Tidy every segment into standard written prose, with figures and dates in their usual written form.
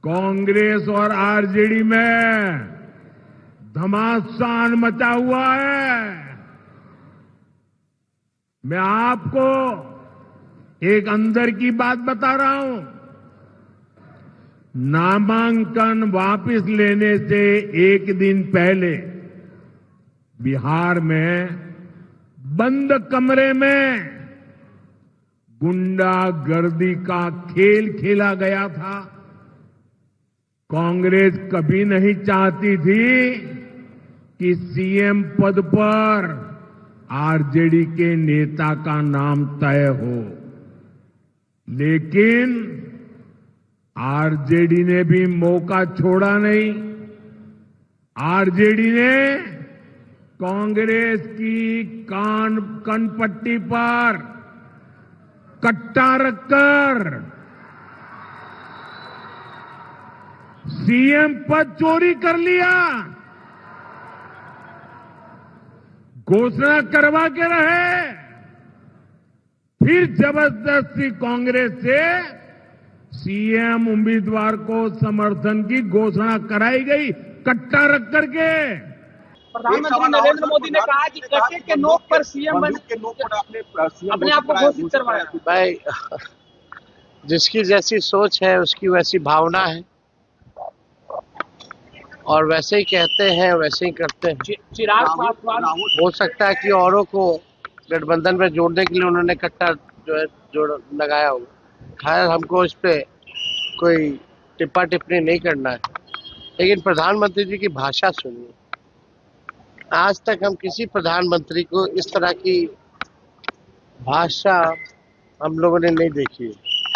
कांग्रेस और आरजेडी में घमासान मचा हुआ है। मैं आपको एक अंदर की बात बता रहा हूं। नामांकन वापस लेने से एक दिन पहले बिहार में बंद कमरे में गुंडागर्दी का खेल खेला गया था। कांग्रेस कभी नहीं चाहती थी कि सीएम पद पर आरजेडी के नेता का नाम तय हो, लेकिन आरजेडी ने भी मौका छोड़ा नहीं। आरजेडी ने कांग्रेस की कनपट्टी पर कट्टा रखकर सीएम पद चोरी कर लिया। घोषणा करवा के रहे, फिर जबरदस्ती कांग्रेस से सीएम उम्मीदवार को समर्थन की घोषणा कराई गई, कट्टा रख करके। प्रधानमंत्री नरेंद्र मोदी ने कहा कि कट्टे के नोक पर सीएम अपने आप को घोषित करवाया। भाई, जिसकी जैसी सोच है उसकी वैसी भावना है, और वैसे ही कहते हैं वैसे ही करते हैं। चिराग पासवान हो सकता है कि औरों को गठबंधन में जोड़ने के लिए उन्होंने कट्टा जो है जोड़ लगाया हो। खैर, हमको इस पे कोई टिप्पा टिप्पणी नहीं करना है, लेकिन प्रधानमंत्री जी की भाषा सुनिए। आज तक हम किसी प्रधानमंत्री को इस तरह की भाषा हम लोगों ने नहीं देखी है।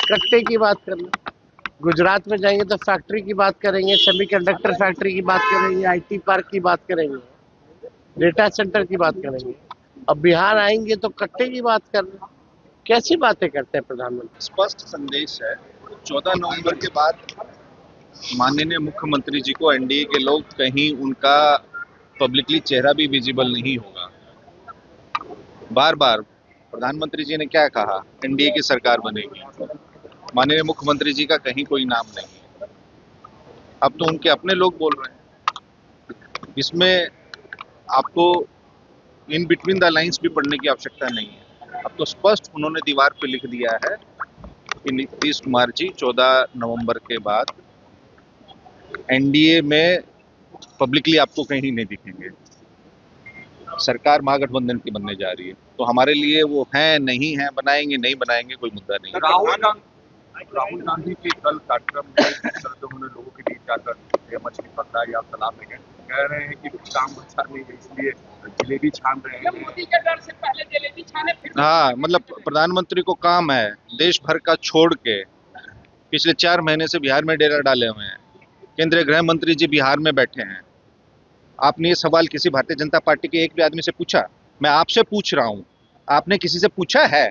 कट्टे की बात करना, गुजरात में जाएंगे तो फैक्ट्री की बात करेंगे, सेमीकंडक्टर फैक्ट्री की बात करेंगे, आईटी पार्क की बात करेंगे, डेटा सेंटर की बात करेंगे। अब बिहार आएंगे तो कट्टे की बात कर रहे हैं। कैसी बातें करते हैं प्रधानमंत्री? स्पष्ट संदेश है। 14 नवंबर के बाद माननीय मुख्यमंत्री जी को एनडीए के लोग कहीं उनका पब्लिकली चेहरा भी विजिबल नहीं होगा। बार बार प्रधानमंत्री जी ने क्या कहा, एनडीए की सरकार बनेगी। माननीय मुख्यमंत्री जी का कहीं कोई नाम नहीं। अब तो उनके अपने लोग बोल रहे हैं। इसमें आपको इन बिटवीन द लाइंस भी पढ़ने की आवश्यकता नहीं है। अब तो स्पष्ट उन्होंने दीवार पे लिख दिया है कि नीतीश कुमार जी 14 नवंबर के बाद एनडीए में पब्लिकली आपको कहीं नहीं दिखेंगे। सरकार महागठबंधन की बनने जा रही है, तो हमारे लिए वो है नहीं है, बनाएंगे नहीं बनाएंगे कोई मुद्दा नहीं है। राहुल गांधी के कल कार्यक्रम में उन्होंने लोगों के बीच जाकर मछली पकड़ा या तालाब में कह रहे हैं कि काम अच्छा नहीं है, इसलिए जलेबी छान रहे हैं। मोदी के डर से पहले जलेबी छाने, फिर हाँ, मतलब प्रधानमंत्री को काम है देश भर का छोड़ के पिछले 4 महीने से बिहार में डेरा डाले हुए हैं। केंद्रीय गृह मंत्री जी बिहार में बैठे हैं। आपने ये सवाल किसी भारतीय जनता पार्टी के एक भी आदमी से पूछा? मैं आपसे पूछ रहा हूं, आपने किसी से पूछा है?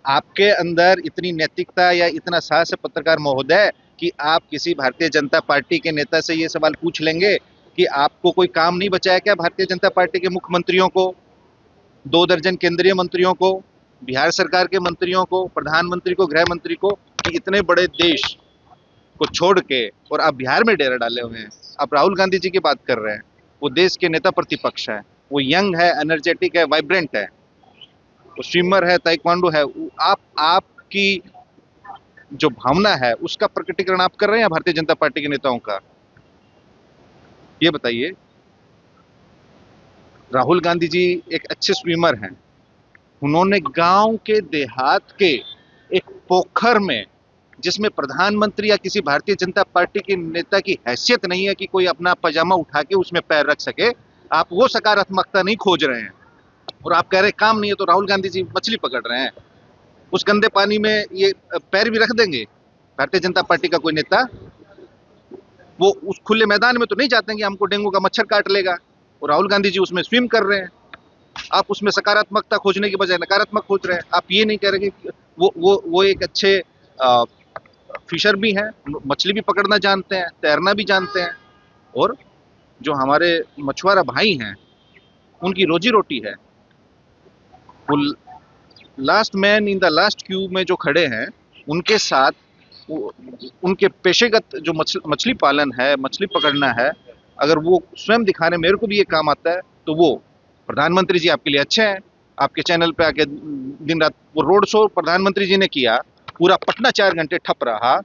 आपके अंदर इतनी नैतिकता या इतना साहस है पत्रकार महोदय कि आप किसी भारतीय जनता पार्टी के नेता से ये सवाल पूछ लेंगे कि आपको कोई काम नहीं बचा है क्या? भारतीय जनता पार्टी के मुख्यमंत्रियों को, 2 दर्जन केंद्रीय मंत्रियों को, बिहार सरकार के मंत्रियों को, प्रधानमंत्री को, गृह मंत्री को, कि इतने बड़े देश को छोड़ के और आप बिहार में डेरा डाले हुए हैं। आप राहुल गांधी जी की बात कर रहे हैं। वो देश के नेता प्रतिपक्ष है, वो यंग है, एनर्जेटिक है, वाइब्रेंट है, वो स्विमर है, ताइक्वांडो है। आपकी जो भावना है उसका प्रकटीकरण आप कर रहे हैं भारतीय जनता पार्टी के नेताओं का? ये बताइए। राहुल गांधी जी एक अच्छे स्विमर हैं। उन्होंने गांव के देहात के एक पोखर में, जिसमें प्रधानमंत्री या किसी भारतीय जनता पार्टी के नेता की हैसियत नहीं है कि कोई अपना पजामा उठा के उसमें पैर रख सके, आप वो सकारात्मकता नहीं खोज रहे हैं। और आप कह रहे हैं काम नहीं है, तो राहुल गांधी जी मछली पकड़ रहे हैं। उस गंदे पानी में ये पैर भी रख देंगे भारतीय जनता पार्टी का कोई नेता? वो उस खुले मैदान में तो नहीं जाते हैं कि हमको डेंगू का मच्छर काट लेगा। और राहुल गांधी जी उसमें स्विम कर रहे हैं। आप उसमें सकारात्मकता खोजने की बजाय नकारात्मक खोज रहे हैं। आप ये नहीं कह रहे कि वो एक अच्छे फिशर भी हैं, मछली भी पकड़ना जानते हैं, तैरना भी जानते हैं, और जो हमारे मछुआरा भाई हैं उनकी रोजी रोटी है। वो last man in the last Q में जो खड़े हैं, उनके साथ उनके पेशेगत जो मछली पालन है, मछली पकड़ना है, अगर वो स्वयं दिखा रहे मेरे को भी ये काम आता है, तो वो प्रधानमंत्री जी आपके लिए अच्छे हैं। आपके चैनल पे आके दिन रात वो रोड शो प्रधानमंत्री जी ने किया, पूरा पटना 4 घंटे ठप रहा,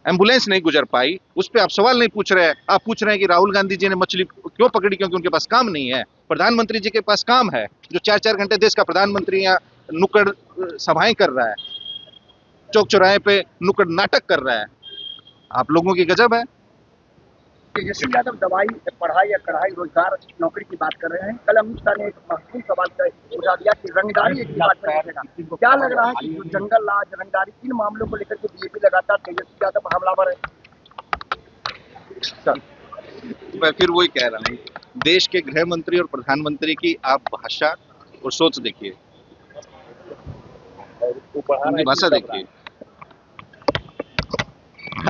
एम्बुलेंस नहीं गुजर पाई, उस पर आप सवाल नहीं पूछ रहे हैं। आप पूछ रहे हैं कि राहुल गांधी जी ने मछली क्यों पकड़ी, क्योंकि उनके पास काम नहीं है। प्रधानमंत्री जी के पास काम है, जो 4-4 घंटे देश का प्रधानमंत्री यहाँ नुक्कड़ सभाएं कर रहा है, चौक चौराहे पे नुक्कड़ नाटक कर रहा है। आप लोगों की गजब है। तेजस्वी यादव दवाई, पढ़ाई या कढ़ाई, रोजगार, नौकरी की बात कर रहे हैं। कल अमित शाह ने एक महत्वपूर्ण सवाल उठा दिया कि रंगदारी एक बात पर रहेगा। क्या लग रहा है कि जो जंगल राज, रंगदारी, इन मामलों को लेकर के बीजेपी लगातार तेजस्वी यादव पर हमलावर है? मैं फिर वही कह रहा हूँ, देश के गृह मंत्री और प्रधानमंत्री की आप भाषा और सोच देखिए, उनकी भाषा देखिए।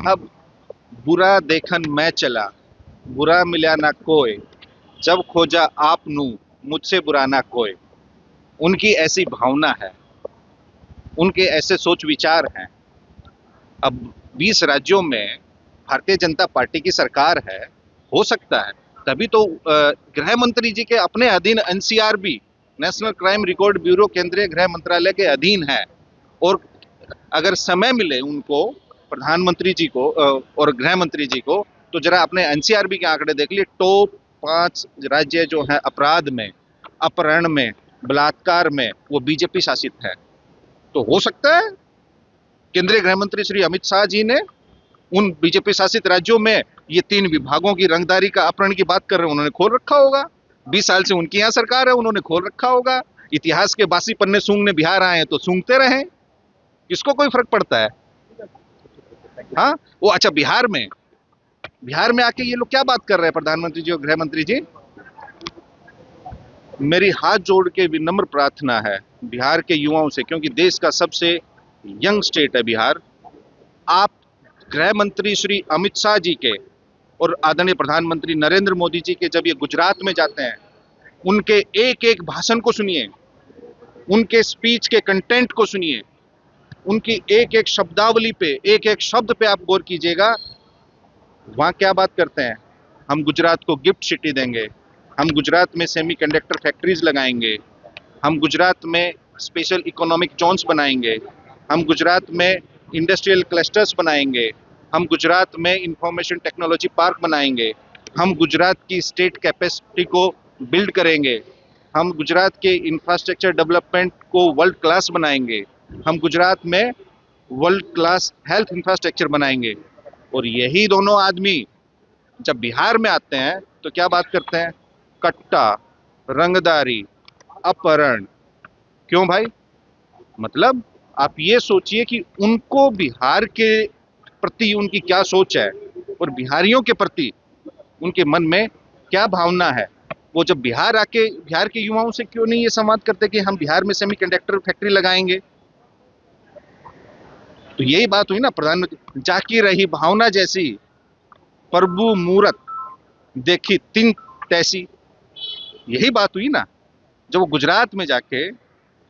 अब बुरा देखन मैं चला, बुरा मिला ना कोई, जब खोजा आप नू मुझसे बुरा ना कोई। उनकी ऐसी भावना है, उनके ऐसे सोच विचार हैं। अब 20 राज्यों में भारतीय जनता पार्टी की सरकार है, हो सकता है तभी तो गृह मंत्री जी के अपने अधीन NCRB, national crime record bureau, केंद्रीय गृह मंत्रालय के अधीन है। और अगर समय मिले उनको, प्रधानमंत्री जी को और गृह मंत्री जी को, तो जरा अपने एनसीआरबी के आंकड़े देख लिए। टॉप 5 राज्य जो हैं अपराध में, अपहरण में, बलात्कार में, वो बीजेपी शासित है। तो हो सकता है केंद्रीय गृह मंत्री श्री अमित शाह जी ने उन बीजेपी शासित राज्यों में ये 3 विभागों की रंगदारी का, अपहरण की बात कर रहे हैं, उन्होंने खोल रखा होगा। 20 साल से उनकी यहाँ सरकार है, उन्होंने खोल रखा होगा। इतिहास के बासी पन्ने सूंघने बिहार आए हैं तो सूंघते रहे, किसको कोई फर्क पड़ता है? हाँ, वो अच्छा, बिहार में आके ये लोग क्या बात कर रहे हैं, प्रधानमंत्री जी और गृह मंत्री जी? मेरी हाथ जोड़ के विनम्र प्रार्थना है बिहार के युवाओं से, क्योंकि देश का सबसे यंग स्टेट है बिहार। आप गृह मंत्री श्री अमित शाह जी के और आदरणीय प्रधानमंत्री नरेंद्र मोदी जी के जब ये गुजरात में जाते हैं, उनके एक एक भाषण को सुनिए, उनके स्पीच के कंटेंट को सुनिए, उनकी एक एक शब्दावली पे, एक एक शब्द पे आप गौर कीजिएगा। वहाँ क्या बात करते हैं? हम गुजरात को गिफ्ट सिटी देंगे, हम गुजरात में सेमीकंडक्टर फैक्ट्रीज लगाएंगे, हम गुजरात में स्पेशल इकोनॉमिक जोन्स बनाएंगे, हम गुजरात में इंडस्ट्रियल क्लस्टर्स बनाएंगे, हम गुजरात में इंफॉर्मेशन टेक्नोलॉजी पार्क बनाएंगे, हम गुजरात की स्टेट कैपेसिटी को बिल्ड करेंगे, हम गुजरात के इंफ्रास्ट्रक्चर डेवलपमेंट को वर्ल्ड क्लास बनाएंगे, हम गुजरात में वर्ल्ड क्लास हेल्थ इंफ्रास्ट्रक्चर बनाएंगे। और यही दोनों आदमी जब बिहार में आते हैं तो क्या बात करते हैं? कट्टा, रंगदारी, अपहरण। क्यों भाई? मतलब आप ये सोचिए कि उनको बिहार के प्रति उनकी क्या सोच है और बिहारियों के प्रति उनके मन में क्या भावना है। वो जब बिहार आके बिहार के युवाओं से क्यों नहीं ये संवाद करते कि हम बिहार में सेमीकंडक्टर फैक्ट्री लगाएंगे? तो यही बात हुई ना, प्रधानमंत्री जाकी रही भावना जैसी, प्रभु मूरत देखी तीन तैसी। यही बात हुई ना, जब वो गुजरात में जाके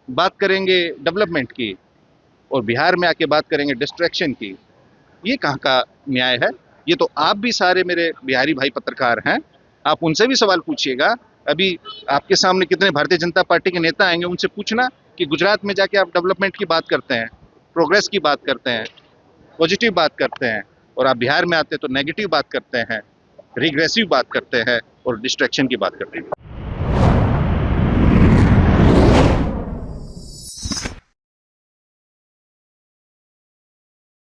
बात करेंगे डेवलपमेंट की और बिहार में आके बात करेंगे डिस्ट्रैक्शन की। ये कहाँ का न्याय है? ये तो आप भी सारे मेरे बिहारी भाई पत्रकार हैं, आप उनसे भी सवाल पूछिएगा। अभी आपके सामने कितने भारतीय जनता पार्टी के नेता आएंगे, उनसे पूछना कि गुजरात में जाके आप डेवलपमेंट की बात करते हैं, प्रोग्रेस की बात करते हैं, पॉजिटिव बात करते हैं, और आप बिहार में आते तो नेगेटिव बात करते हैं, रिग्रेसिव बात करते हैं और डिस्ट्रैक्शन की बात करते हैं।